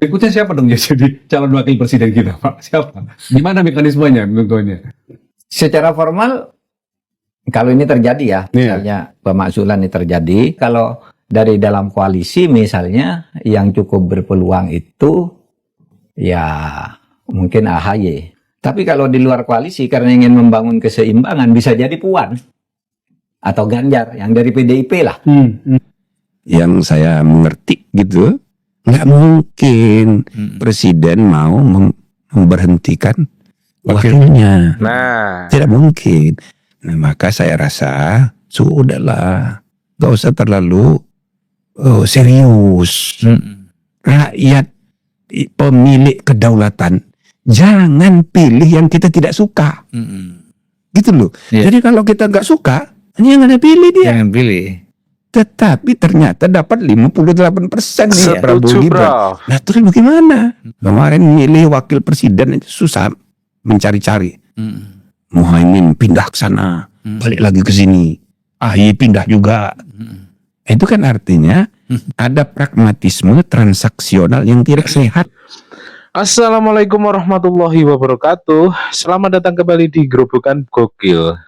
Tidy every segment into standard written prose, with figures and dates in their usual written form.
Berikutnya siapa dong ya jadi calon wakil presiden kita, Pak? Siapa? Gimana mekanismenya tentunya? Secara formal, kalau ini terjadi ya, misalnya pemakzulan ini terjadi, kalau dari dalam koalisi misalnya yang cukup berpeluang itu ya mungkin AHY. Tapi kalau di luar koalisi karena ingin membangun keseimbangan bisa jadi Puan atau Ganjar yang dari PDIP lah. Yang saya mengerti gitu, nggak mungkin presiden mau memberhentikan wakilnya. Nah, Tidak mungkin. Nah, maka saya rasa sudahlah, gak usah terlalu serius. Rakyat pemilik kedaulatan, jangan pilih yang kita tidak suka. Gitu loh. Jadi kalau kita nggak suka, jangan ada pilih dia. Jangan pilih. Tetapi ternyata dapat 58% nih Prabowo setuju, Gibran. bro. Nah terus bagaimana? Kemarin milih wakil presiden itu susah mencari-cari. Muhaimin pindah ke sana, balik lagi ke sini. AHY pindah juga. Itu kan artinya ada pragmatisme transaksional yang tidak sehat. Assalamualaikum warahmatullahi wabarakatuh. Selamat datang kembali di Gerobokan Gokil.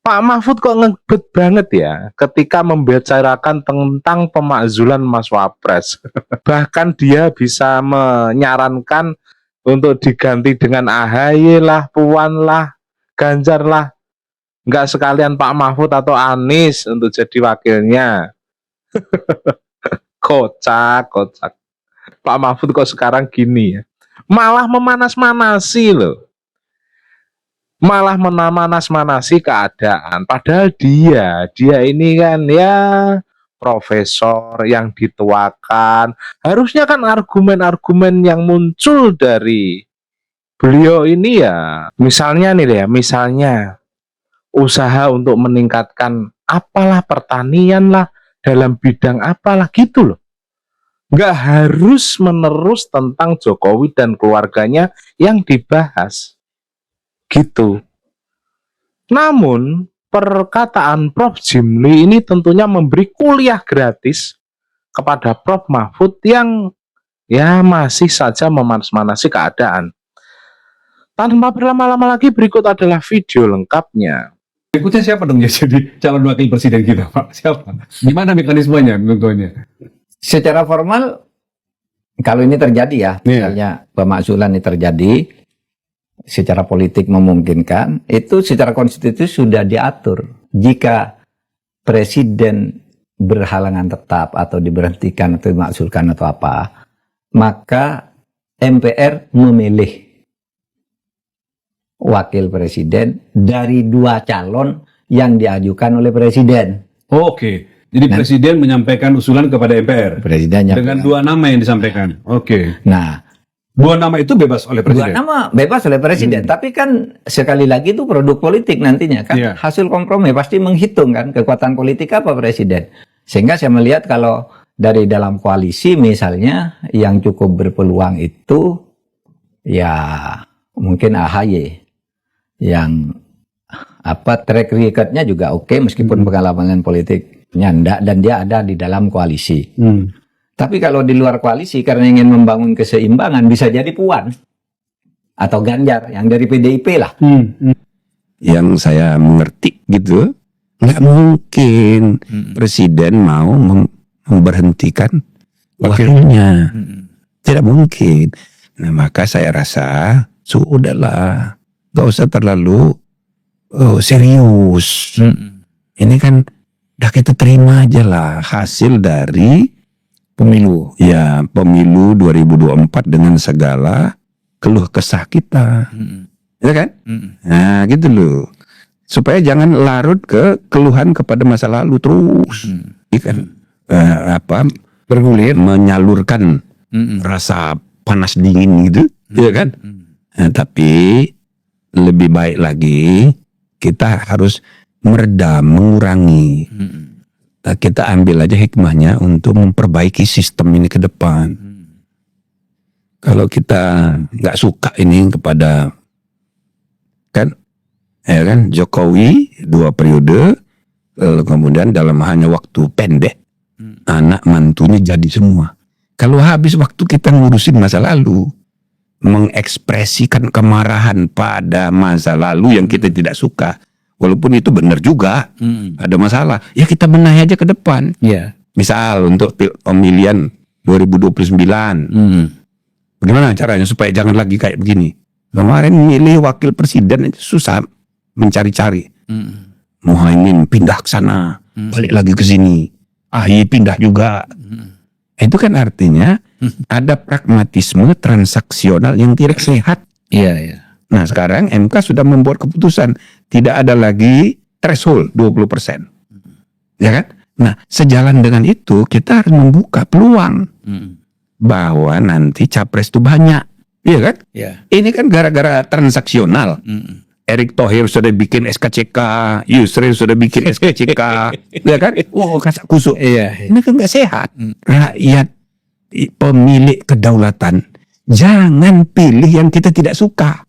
Pak Mahfud kok ngebet banget ya ketika membicarakan tentang pemakzulan Mas Wapres. Bahkan dia bisa menyarankan untuk diganti dengan AHY lah, Puan lah, Ganjar lah. Nggak sekalian Pak Mahfud atau Anies untuk jadi wakilnya. Kocak. Pak Mahfud kok sekarang gini ya. Malah memanas-manasi loh. Malah memanas-manasi keadaan. Padahal dia ini kan ya profesor yang dituakan. Harusnya kan argumen-argumen yang muncul dari beliau ini ya. Misalnya nih deh, misalnya usaha untuk meningkatkan apalah pertanian lah, dalam bidang apalah gitu loh. Nggak harus menerus tentang Jokowi dan keluarganya yang dibahas. Gitu. Namun perkataan Prof. Jimli ini tentunya memberi kuliah gratis kepada Prof. Mahfud yang ya masih saja memanas-manasi keadaan. Tanpa berlama-lama lagi, berikut adalah video lengkapnya. Berikutnya siapa dong ya jadi calon wakil presiden kita, Pak? Siapa? Gimana mekanismenya tentunya? Secara formal, kalau ini terjadi ya, misalnya pemakzulan ini terjadi, secara politik memungkinkan, itu secara konstitusi sudah diatur. Jika presiden berhalangan tetap atau diberhentikan atau dimakzulkan atau apa, maka MPR memilih wakil presiden dari dua calon yang diajukan oleh presiden. Oke. Jadi presiden menyampaikan usulan kepada MPR. Presidennya Dengan dua nama yang disampaikan. Oke. Nah, Dua nama itu bebas oleh dua presiden. nama bebas oleh presiden, tapi kan sekali lagi itu produk politik nantinya kan, hasil kompromi pasti menghitung kan kekuatan politik apa presiden. Sehingga saya melihat kalau dari dalam koalisi misalnya yang cukup berpeluang itu ya mungkin AHY yang track recordnya juga oke meskipun pengalaman politiknya enggak dan dia ada di dalam koalisi. Tapi kalau di luar koalisi karena ingin membangun keseimbangan bisa jadi Puan atau Ganjar yang dari PDIP lah. Yang saya mengerti gitu, nggak mungkin presiden mau memberhentikan wakilnya. Tidak mungkin. Nah, maka saya rasa sudahlah, gak usah terlalu serius. Ini kan udah kita terima aja lah hasil dari pemilu. Ya, pemilu 2024 dengan segala keluh kesah kita. Ya kan? Nah, gitu loh. Supaya jangan larut ke keluhan kepada masa lalu terus. Kan? Bergulir menyalurkan rasa panas dingin gitu, ya kan? Nah, tapi lebih baik lagi kita harus meredam, mengurangi. Kita ambil aja hikmahnya untuk memperbaiki sistem ini ke depan. Kalau kita nggak suka ini kepada kan Jokowi 2 periode, kemudian dalam hanya waktu pendek anak mantunya jadi semua. Kalau habis waktu kita ngurusin masa lalu, mengekspresikan kemarahan pada masa lalu yang kita tidak suka, walaupun itu benar juga, ada masalah, ya kita benahi aja ke depan. Iya. Misal untuk pemilihan 2029, bagaimana caranya supaya jangan lagi kayak begini? Kemarin milih wakil presiden itu susah mencari-cari. Muhaimin pindah ke sana, balik lagi ke sini. AHY pindah juga. Itu kan artinya ada pragmatisme transaksional yang tidak sehat. Iya, iya. Nah sekarang MK sudah membuat keputusan tidak ada lagi threshold 20%. Ya kan? Nah sejalan dengan itu kita harus membuka peluang bahwa nanti capres itu banyak. Iya kan? Iya. Ini kan gara-gara transaksional. Erick Thohir sudah bikin SKCK, Yusril sudah bikin SKCK, ya kan? Wow, kasak kusuk. Iya. Ini kan nggak sehat. Rakyat, pemilik kedaulatan, jangan pilih yang kita tidak suka.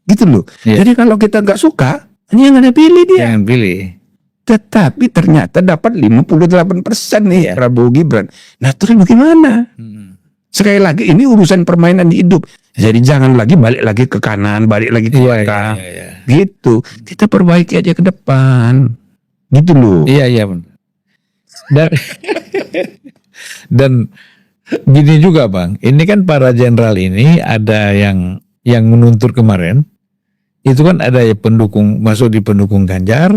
Gitu loh. Iya. Jadi kalau kita nggak suka, ini yang ada pilih dia. Jangan pilih. Tetapi ternyata dapat 58% nih Prabowo Gibran. Nah terus bagaimana? Sekali lagi ini urusan permainan hidup. Jadi jangan lagi balik lagi ke kanan, balik lagi ke belakang. Gitu. Kita perbaiki aja ke depan. Gitu loh. Iya, iya. Dan, dan gini juga Bang, ini kan para jenderal ini ada yang menuntut kemarin, itu kan ada yang pendukung, masuk di pendukung Ganjar,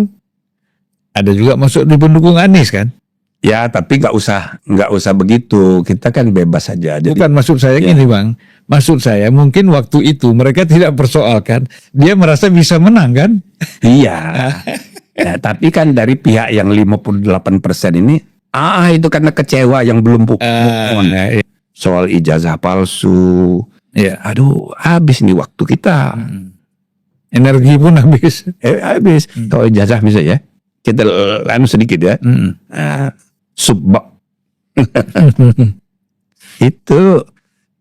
ada juga masuk di pendukung Anies kan? Ya, tapi nggak usah begitu. Kita kan bebas saja. Jadi, Bukan, maksud saya gini Bang, maksud saya mungkin waktu itu mereka tidak persoalkan, dia merasa bisa menang kan? iya. Ya, tapi kan dari pihak yang 58% ini, itu karena kecewa yang belum pukul. Soal ijazah palsu. Iya. Aduh, habis nih waktu kita. Energi pun habis. Habis. Soal ijazah misalnya ya. Kita sedikit ya. Subbak. Itu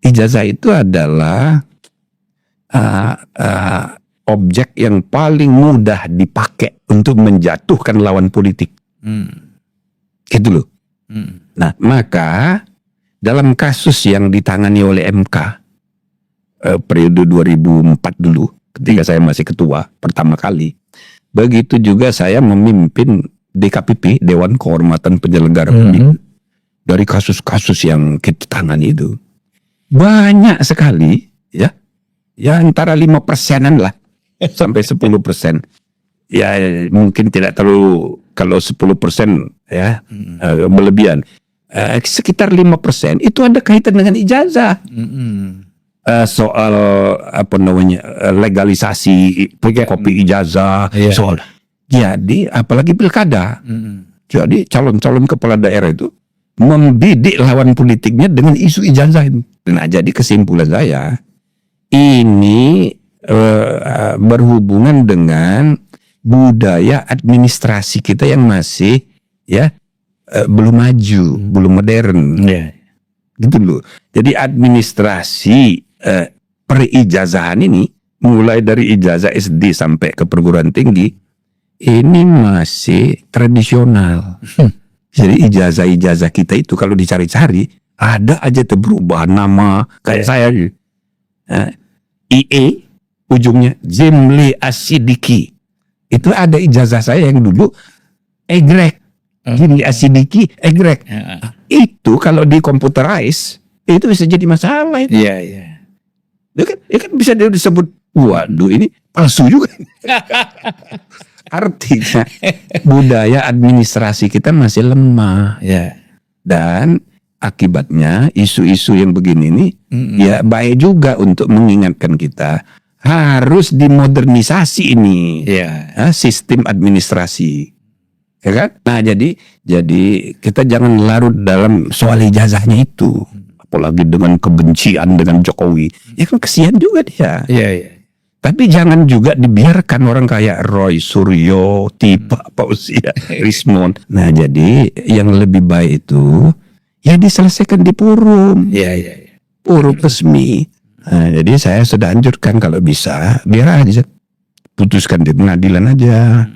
ijazah itu adalah objek yang paling mudah dipakai untuk menjatuhkan lawan politik. Gitu loh. Nah, maka dalam kasus yang ditangani oleh MK periode 2004 dulu, ketika saya masih ketua pertama kali, begitu juga saya memimpin DKPP, Dewan Kehormatan Penyelenggara Pemilu. Dari kasus-kasus yang kita tangani itu banyak sekali, ya antara 5%-an lah sampai 10%. Ya mungkin tidak terlalu, kalau 10% ya berlebihan. Sekitar 5% itu ada kaitan dengan ijazah. Soal apa namanya, legalisasi kopi ijazah, soal. Jadi apalagi pilkada. Jadi calon-calon kepala daerah itu membidik lawan politiknya dengan isu ijazah itu. Nah, jadi kesimpulan saya ini berhubungan dengan budaya administrasi kita yang masih belum maju, belum modern. Gitu loh. Jadi administrasi perijazahan ini mulai dari ijazah SD sampai ke perguruan tinggi ini masih tradisional. Jadi ijazah-ijazah kita itu kalau dicari-cari ada aja berubah nama kayak saya. IE ujungnya Jimli Asidiki. Itu ada ijazah saya yang dulu egrek. Jimli Asidiki egrek. Itu kalau di computerize itu bisa jadi masalah itu. Iya. Ya kan bisa disebut, waduh ini palsu juga. Artinya budaya administrasi kita masih lemah. Dan akibatnya isu-isu yang begini ini ya baik juga untuk mengingatkan kita harus dimodernisasi ini sistem administrasi, ya kan? Nah jadi kita jangan larut dalam soal ijazahnya itu, apalagi dengan kebencian dengan Jokowi, ya kan kesian juga dia. Tapi jangan juga dibiarkan orang kayak Roy Suryo, tipe Pausia, Rismond. Nah jadi yang lebih baik itu ya diselesaikan di forum. Forum resmi. Nah, jadi saya sudah anjurkan kalau bisa biar aja putuskan di pengadilan aja.